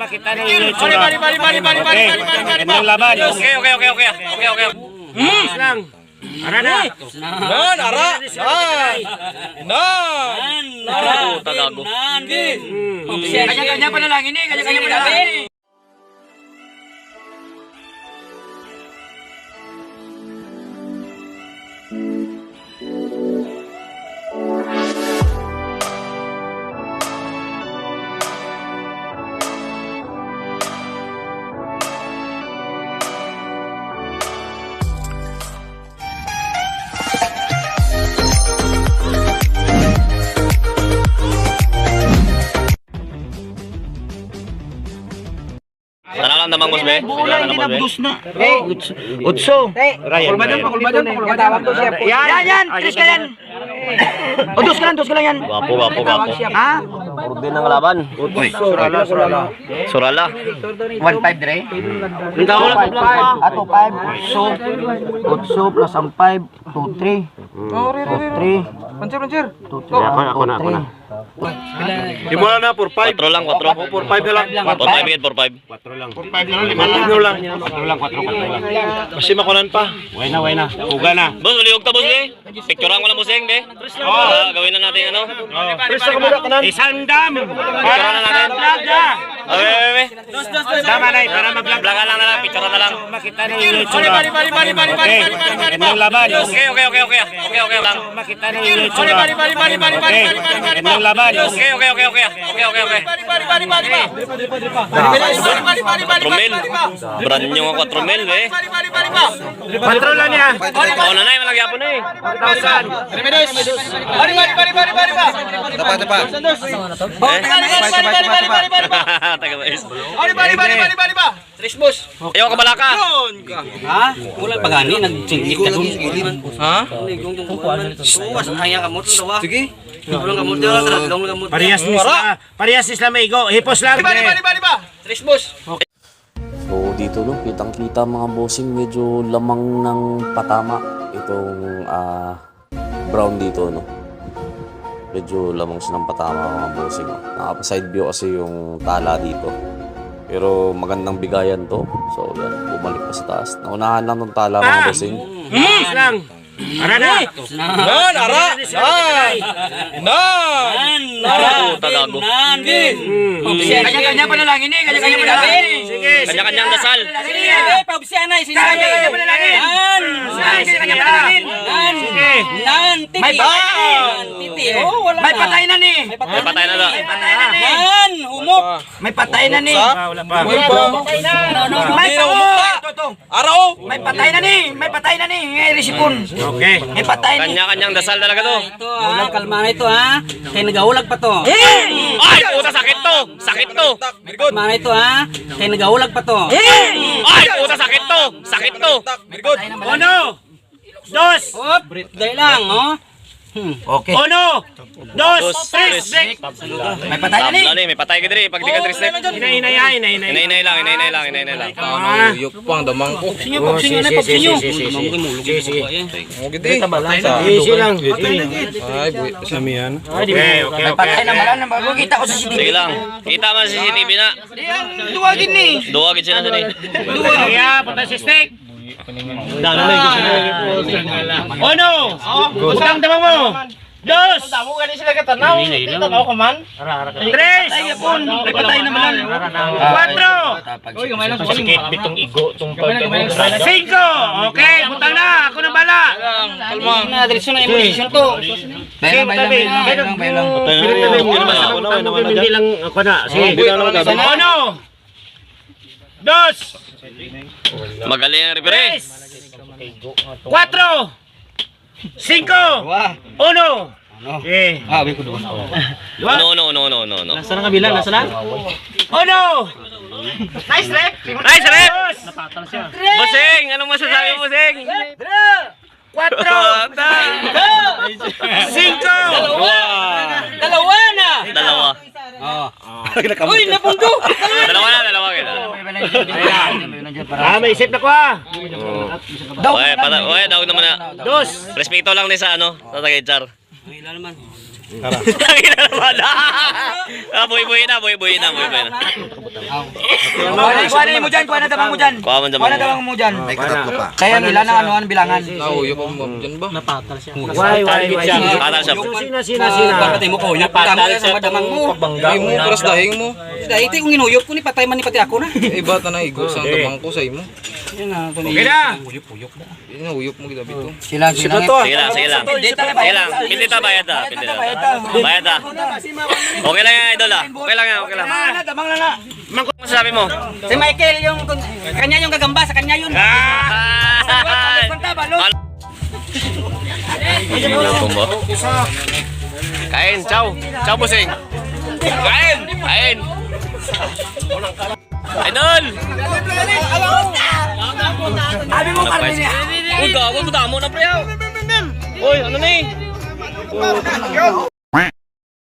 Makita na yung itsura. Okay, ang laban. Okay. Lang. Ara na. Tagago. Kanya-kanya pa na lang ini, kanya-kanya pa na lang. Tara lang naman, boss, be. Utso. Yan, tres ka yan. O, dos ka lang yan. Wapo. Ha? Orden ng laban. Surala. 1-5 dire. Ato 5. Utso plus ang 5. 2-3. 2-3. Ako na. Simula na, 4-5. 4 lang. 4-5 na lang. 4-5 yan, 4-5. 4 lang. 4 lang. Kasi makunan pa. Way na. Uga na. Boss, uliog ta, boss, be. Picturean ko lang, bossing, be. Gawin na natin, ano. Presta ka muna kanan. Isang dam. Picturean na natin. Okay. Tama na, para mag-vlog. Vlogan lang na lang, picturean na lang. Makita na yung itsura. Okay, ang laban. Okay. Lang. Makita na yung itsura. Okay, ang laban. Okay. Tromel. Brand new nga 4 mil, be. 4 lang yan. Oo na, malagyan po na eh. 1,000. Taga mais. Tres boss. Ayaw ka balaka. Ha? Wala pagani nagcingit ka dun. Ha? Suwas hanya kamot daw. Sige. Tulong kamot daw, tulong kamot. Parehas isla maigo. Hipos lang. Tres boss. So dito no, kitang-kita mga bossing, medyo lamang ng patama itong brown dito no. Medyo lamang siya ng patama mga bossing. Nakapa-side view kasi yung tala dito. Pero magandang bigayan to. So yan, bumalik pa sa taas. Naunahan lang ng tala mga bossing. Lang. Ara na. Tagago. Kanya-kanya pa na lang ini, kanya-kanya pa na lang. Sige. Kanya-kanyang dasal. Sige, paubsiyan ay kanya-kanya pa na lang. Kanya-kanya pa na lang. Sige. May patay na ni. May patay na daw. Yan, humok. May patay na ni. Wala pa. May Araw. May patay na ni. Ngay resipon. Okay. May patay ni. Kanya-kanyang dasal talaga to. Ito ha, kalma na ito ha. Kaya nagahulag pa to. Ay, puta, sakit to. Kalma na ito ha. Kaya nagahulag pa to. Ay, puta, sakit to. Uno. Dos. Hop, dahil lang oh. Okay. Uno. Dos. Tres. May patay na ni. Tabla ni, may patay ka diri. Pag di ka tristek. Hinay. Inay lang. Easy lang. Okay. May patay na malan. Makikita ko sa CCTV. Sige lang. Kita man sa CCTV na. Duwagin ni. Duwagin sila dun eh. Kaya, punta si Steak. Uno. Utang tama mo. Dos. Tres. May patay na malan. Cuatro. Cinco. Okay, butang na. Ako na bala. Na, diretso na emulation to. Bayang. Hindi lang ako na. Sige. Uno. Dos. Magaling ang referee. Tres. Cuatro. Cinco. Uno. Okay. No. Nasa na kabila, nasa na? Uno. Nice rep. Bossing, anong masasabi mo, bossing? Cuatro. Cinco. Dalawa na! Dalawa. Uy, napundo! Dalawa kita. May isip na ko Okay, daog naman na. Dos. Respeto lang ni sa ano, sa Tagaychar. Ilan naman? Tangin na naman. Buhi-buhi na. Kuha na mo dyan, kuha na damang mo dyan. Kuha man Kuha na naman. damang mo dyan. May katatlo pa. Kaya nila na ano ang bilangan. Katal siya. Patay mo ko, yung pagkamo kaya sa madamang mo. Ay mo, paras dahing mo. Dahil ito yung inuyop ko ni patay man ni pati ako na. Iba ta na igos ang damang ko sa imo. Okay na. Inahuyop mo kita bito. Sila Sige lang. Dito na Sige lang. Pindita bayad na. Bayad na. Okay lang yan, idol ah. Okay lang. Damang na na. Mangkot mo sabi mo. Si Michael yung kanya yung gagamba sa kanya yun. Kain, ciao. Ciao, busing. Kain. Idol! Abi mo Carmen. Uy, gago, damo na pre. Uy, ano ni?